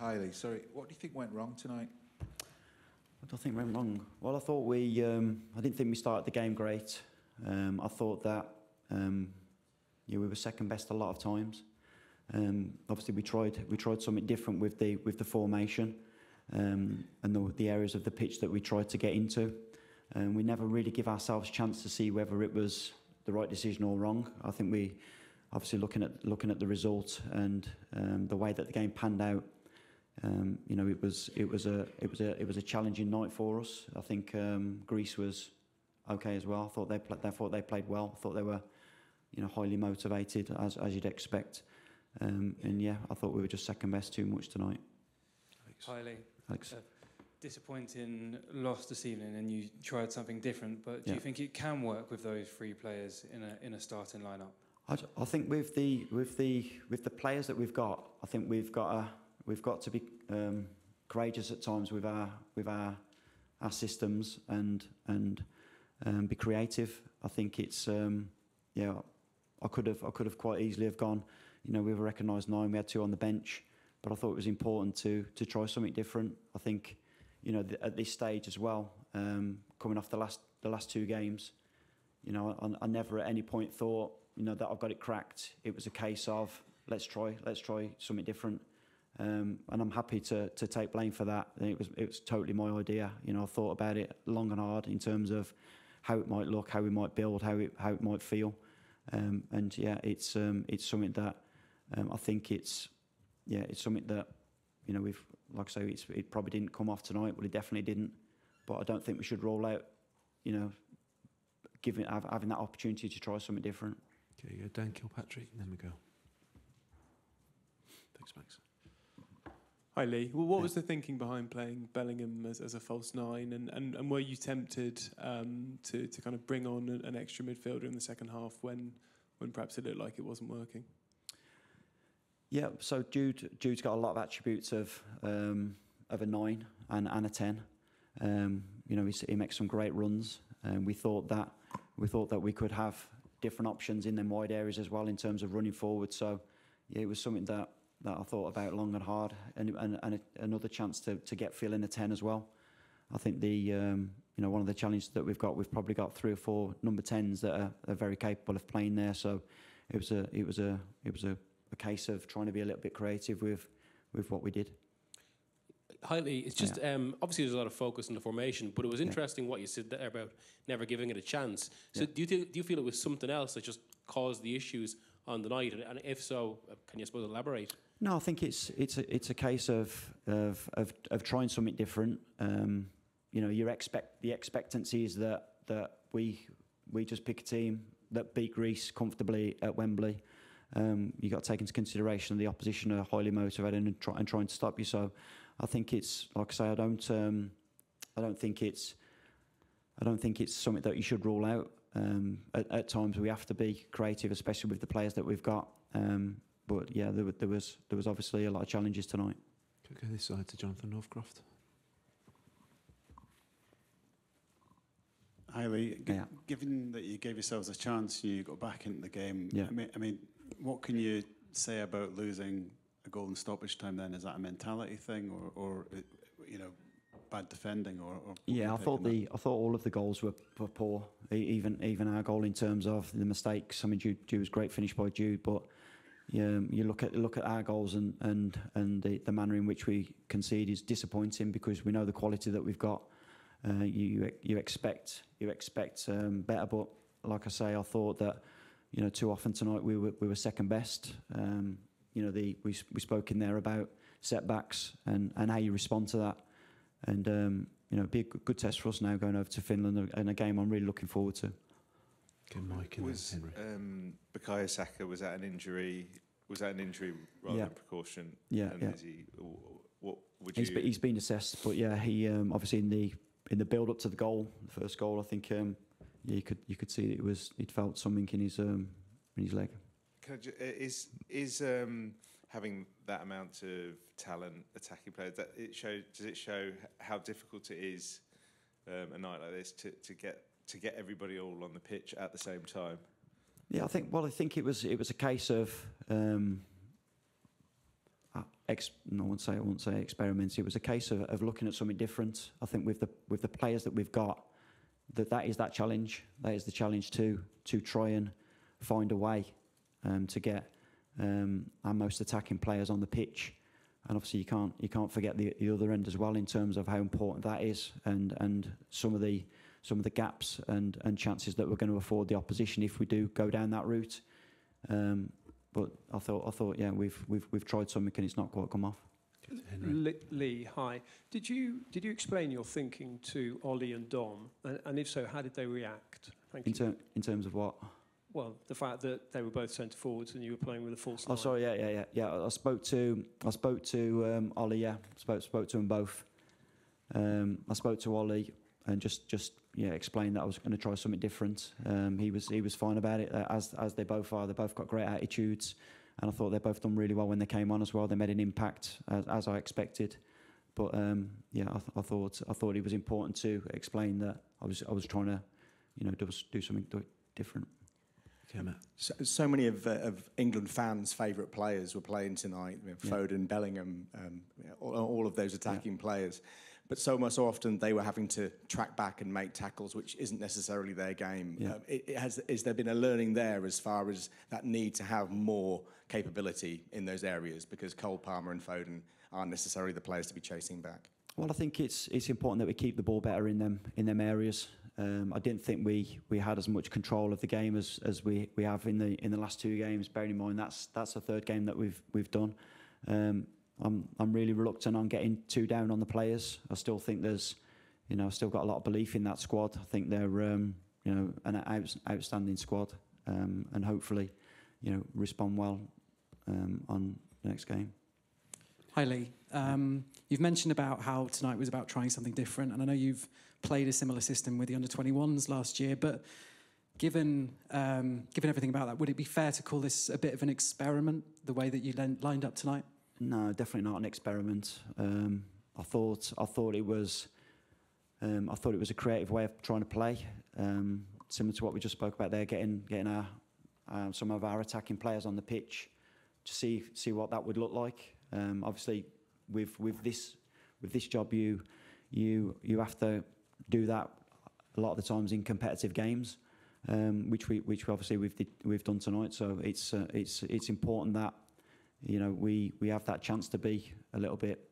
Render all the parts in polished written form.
Hi, Lee. Sorry, what do you think went wrong tonight? What do I think went wrong? Well, I thought I didn't think we started the game great. I thought that we were second best a lot of times. Obviously, we tried something different with the formation and the areas of the pitch that we tried to get into. We never really give ourselves a chance to see whether it was the right decision or wrong. I think we, obviously, looking at the result and the way that the game panned out. It was a challenging night for us. I think Greece was okay as well. I thought they played well. I thought they were, highly motivated as you'd expect. I thought we were just second best too much tonight. Highly. Alex. Disappointing loss this evening, and you tried something different. But do you think it can work with those three players in a starting lineup? I think with the players that we've got, I think we've got to be courageous at times with our systems and be creative. I think it's I could have quite easily have gone. We've recognised 9. We had 2 on the bench, but I thought it was important to try something different. I think at this stage as well, coming off the last 2 games, I never at any point thought that I've got it cracked. It was a case of let's try something different. And I'm happy to take blame for that. It was totally my idea. I thought about it long and hard in terms of how it might look, how we might build, how it might feel. It's something that I think it's something that we've, like I say, it probably didn't come off tonight. Well, it definitely didn't. But I don't think we should roll out. Having that opportunity to try something different. Okay, you go Dan Kilpatrick, and then we go. Thanks, Max. Hi Lee. Well, what was the thinking behind playing Bellingham as a false 9, and were you tempted to kind of bring on an extra midfielder in the second half when perhaps it looked like it wasn't working? Yeah. So Jude's got a lot of attributes of a 9 and a 10. He makes some great runs, and we thought that we could have different options in them wide areas as well in terms of running forward. So it was something that I thought about long and hard, and another chance to get Phil in a 10 as well. I think one of the challenges that we've probably got 3 or 4 number 10s that are very capable of playing there. So it was a case of trying to be a little bit creative with what we did. Highly, it's just obviously there's a lot of focus on the formation, but it was interesting what you said there about never giving it a chance. So do you feel it was something else that just caused the issues on the night, and if so, can you elaborate? No, I think it's a case of trying something different. The expectancy is that we just pick a team that beat Greece comfortably at Wembley. You got to take into consideration the opposition are highly motivated and trying to stop you. So I think it's, like I say, I don't think it's something that you should rule out. At times we have to be creative, especially with the players that we've got. But yeah, there was obviously a lot of challenges tonight. Could I go this side to Jonathan Northcroft? Hi Lee. Given that you gave yourselves a chance, you got back into the game. Yeah. I mean, what can you say about losing a goal in stoppage time? Then is that a mentality thing, or bad defending, or yeah? I thought all of the goals were poor. Even our goal in terms of the mistakes. I mean, Jude was a great finish by Jude, but you look at our goals and the manner in which we concede is disappointing because we know the quality that we've got. You expect better, but like I say, I thought that too often tonight we were second best. We spoke in there about setbacks and how you respond to that, and it'd be a good test for us now going over to Finland, and a game I'm really looking forward to. Okay, Mike and Henry. Bukayo Saka, was that an injury? Was that an injury rather than precaution? Yeah, and yeah. Is he, what would you? He's been assessed, but yeah, he obviously in the build up to the goal, the first goal, I think you could see he'd felt something in his leg. Is having that amount of talent, attacking players, does it show how difficult it is a night like this to get everybody all on the pitch at the same time? Yeah, I think it was a case of I wouldn't say experiments. It was a case of looking at something different. I think with the players that we've got, that is that challenge. That is the challenge to try and find a way to get our most attacking players on the pitch. And obviously you can't forget the other end as well in terms of how important that is, and some of the gaps and chances that we're going to afford the opposition if we do go down that route. But I thought yeah, we've tried something and it's not quite come off. Lee, hi. Did you explain your thinking to Ollie and Dom, and if so, how did they react? Thank you. In terms of what? Well, the fact that they were both centre forwards and you were playing with a false nine. Oh, sorry, yeah. I spoke to Ollie. Yeah, spoke to them both. I spoke to Ollie and just explained that I was going to try something different. He was fine about it, as they both are. They both got great attitudes, and I thought they both done really well when they came on as well. They made an impact as I expected. But I thought it was important to explain that I was trying to do something different. Okay, Matt. So many of England fans' favourite players were playing tonight. Foden, Bellingham, all of those attacking players. But so often they were having to track back and make tackles, which isn't necessarily their game. Yeah. Is there been a learning there as far as that need to have more capability in those areas? Because Cole Palmer and Foden aren't necessarily the players to be chasing back. Well, I think it's important that we keep the ball better in them areas. I didn't think we had as much control of the game as we have in the last two games. Bearing in mind that's the third game that we've done. I'm really reluctant on getting too down on the players. I still think there's, I've still got a lot of belief in that squad. I think they're an outstanding squad, and hopefully respond well on the next game. Hi Lee. You've mentioned about how tonight was about trying something different, and I know you've played a similar system with the under-21s last year, but given everything about that, would it be fair to call this a bit of an experiment, the way that you lined up tonight? No, definitely not an experiment. I thought it was a creative way of trying to play, similar to what we just spoke about there, getting some of our attacking players on the pitch to see what that would look like. Obviously, with this job, you have to do that a lot of the times in competitive games, which obviously we've done tonight. So it's important that we have that chance to be a little bit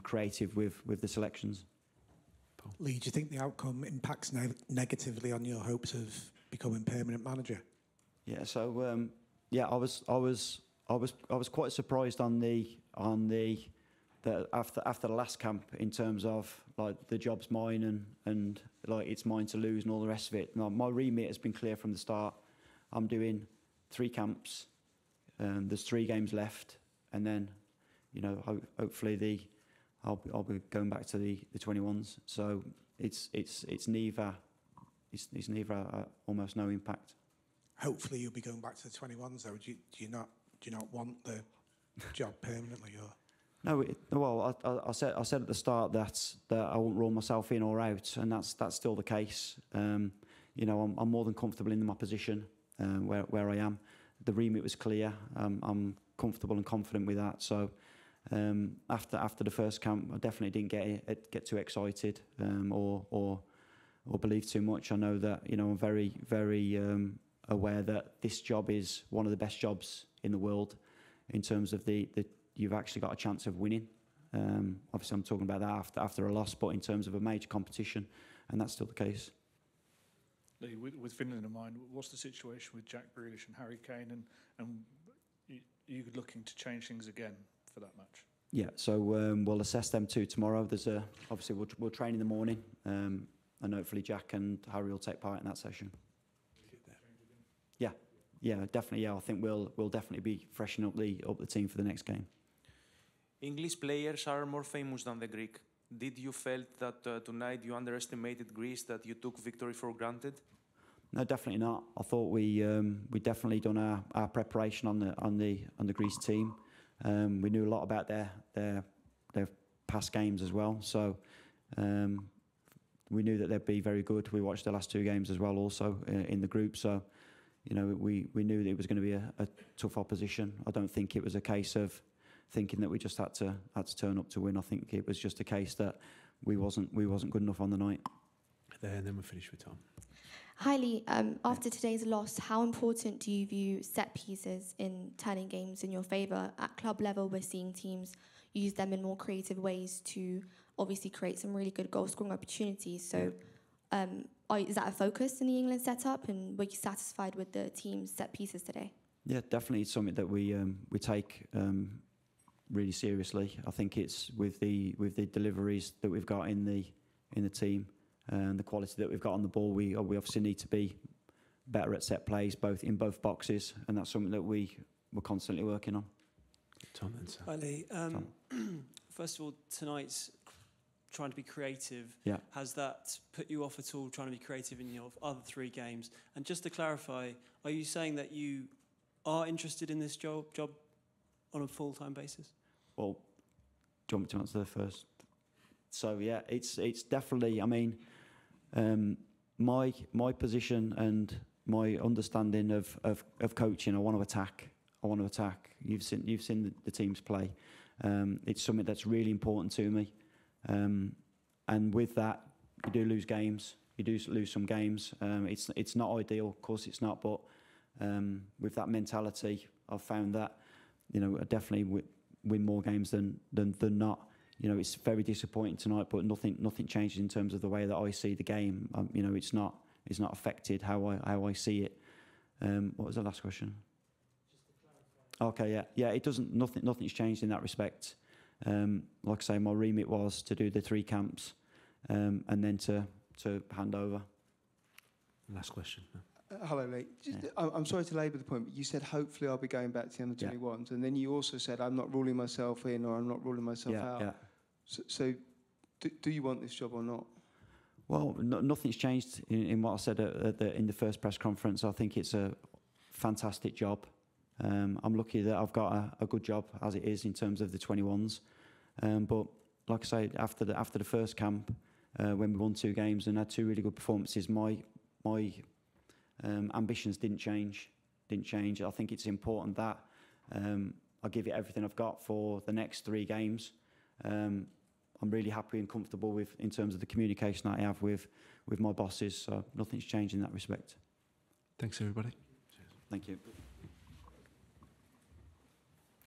creative with the selections. Paul. Lee, do you think the outcome impacts negatively on your hopes of becoming permanent manager? Yeah. So I was quite surprised on the after the last camp in terms of like the job's mine and like it's mine to lose and all the rest of it. Now, my remit has been clear from the start. I'm doing 3 camps. There's 3 games left, and then hopefully I'll be going back to the 21s. So it's neither almost no impact. Hopefully you'll be going back to the 21s though. Do you not want the job permanently or? No, I said at the start that I won't rule myself in or out, and that's still the case. I'm more than comfortable in my position where I am. The remit was clear. I'm comfortable and confident with that. So after the first camp, I definitely didn't get too excited or believe too much. I know that I'm very very aware that this job is one of the best jobs in the world in terms of the you've actually got a chance of winning. Obviously, I'm talking about that after a loss, but in terms of a major competition, and that's still the case. Lee, with Finland in mind, what's the situation with Jack Grealish and Harry Kane, and are you looking to change things again for that match? Yeah, so we'll assess them too tomorrow. There's obviously we'll train in the morning, and hopefully Jack and Harry will take part in that session. Yeah, definitely. Yeah, I think we'll definitely be freshening up the team for the next game. English players are more famous than the Greek. Did you felt that tonight you underestimated Greece, that you took victory for granted? No, definitely not. I thought we definitely done our preparation on the Greece team. We knew a lot about their past games as well, so we knew that they'd be very good. We watched the last 2 games as well, also in the group. So we knew that it was going to be a tough opposition. I don't think it was a case of thinking that we just had to turn up to win. I think it was just a case that we wasn't good enough on the night. There, and then we'll finish with Tom. Hi Lee, after today's loss, how important do you view set pieces in turning games in your favour? At club level, we're seeing teams use them in more creative ways to obviously create some really good goal-scoring opportunities. So is that a focus in the England setup, and were you satisfied with the team's set pieces today? Yeah, definitely. It's something that we take really seriously. I think it's with the deliveries that we've got in the team and the quality that we've got on the ball. We obviously need to be better at set plays, in both boxes, and that's something that we're constantly working on. Tom, then, sir. Hi Lee. First of all, tonight's trying to be creative. Yeah. Has that put you off at all, trying to be creative in your other 3 games? And just to clarify, are you saying that you are interested in this job on a full-time basis? Well, do you want me to answer that first? So yeah, it's definitely. I mean, my position and my understanding of coaching. I want to attack. You've seen the teams play. It's something that's really important to me. And with that, you do lose games. You do lose some games. It's not ideal, of course it's not. But with that mentality, I've found that I definitely win more games than not. It's very disappointing tonight, but nothing changes in terms of the way that I see the game. It's not affected how I see it. What was the last question? Okay, yeah. It doesn't. Nothing's changed in that respect. Like I say, my remit was to do the 3 camps, and then to hand over. Last question. Hello, Lee. I'm sorry to labour the point, but you said hopefully I'll be going back to the under-21s, and then you also said I'm not ruling myself in or I'm not ruling myself out. Yeah. So do you want this job or not? Well, nothing's changed in what I said in the first press conference. I think it's a fantastic job. I'm lucky that I've got a good job as it is in terms of the 21s. But like I say, after the first camp, when we won 2 games and had 2 really good performances, my ambitions didn't change. I think it's important that I give it everything I've got for the next 3 games. I'm really happy and comfortable in terms of the communication that I have with my bosses. So nothing's changed in that respect. Thanks, everybody. Thank you.